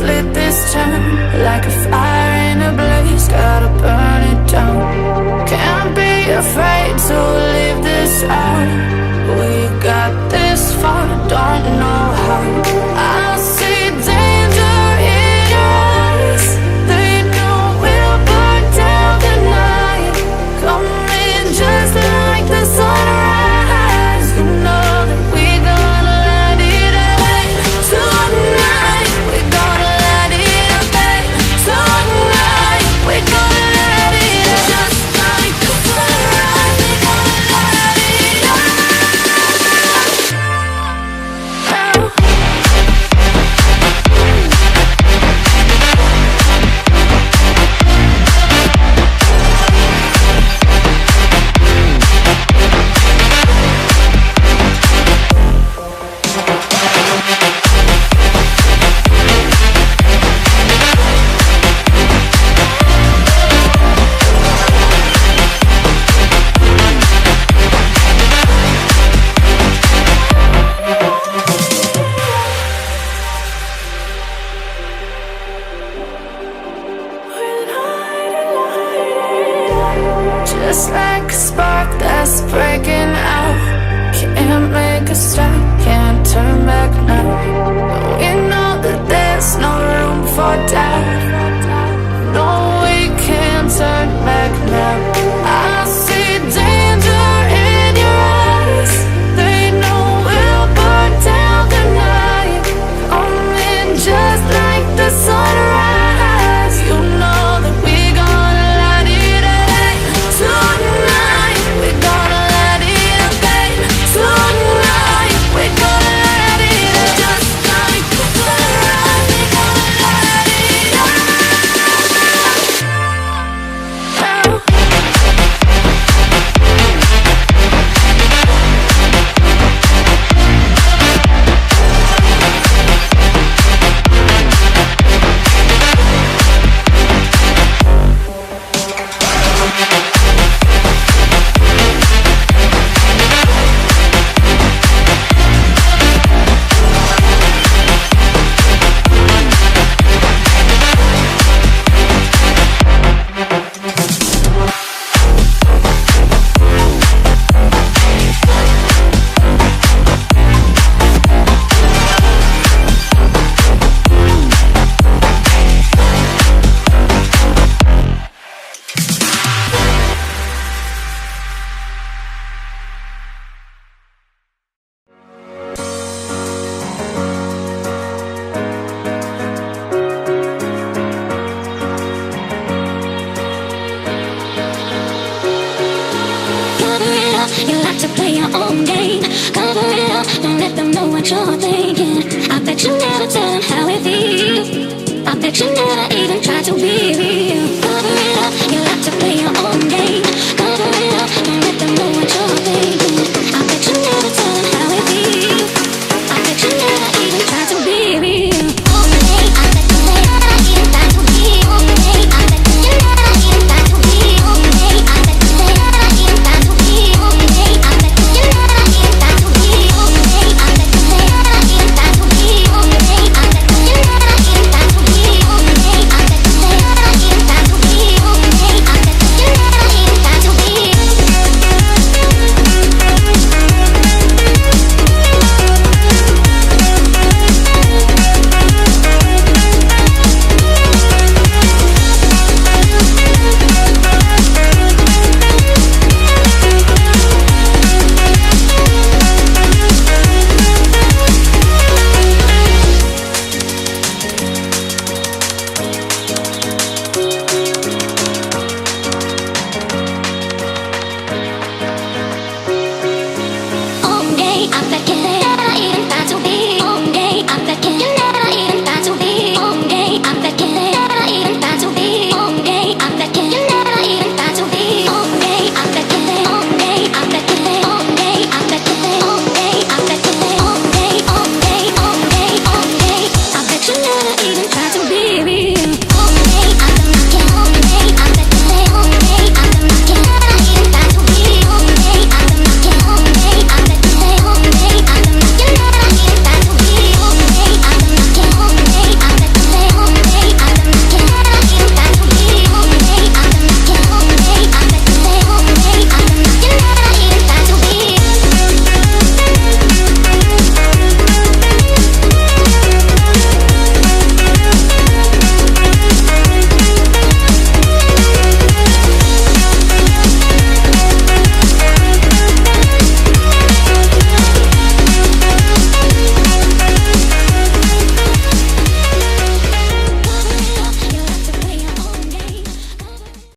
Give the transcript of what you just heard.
let's lit this town like a fire in a blaze, gotta burn it down. Can't be afraid to leave this out. We got this far, don't know how. I see danger in your eyes. They know we'll burn down the night. Coming just like the sunrise. You know that we're gonna light it up tonight. We're gonna light it up tonight. We're gonna light it up just like the sunrise. We're gonna light it up. Just like a spark that's breaking out. Can't make a stop, can't turn back now. We know that there's no room for doubt. No, we can't turn back now. I see danger in your eyes. They know we'll burn down the night. Coming just like the sunrise. You know that we're gonna light it up tonight. We're gonna light it up tonight. We're gonna light it up just like the sunrise. We're gonna light it up. You like to play your own game. Cover it up, don't let them know what you're thinking. I bet you never tell them how it feels. I bet you never even try to be real. Cover it up, you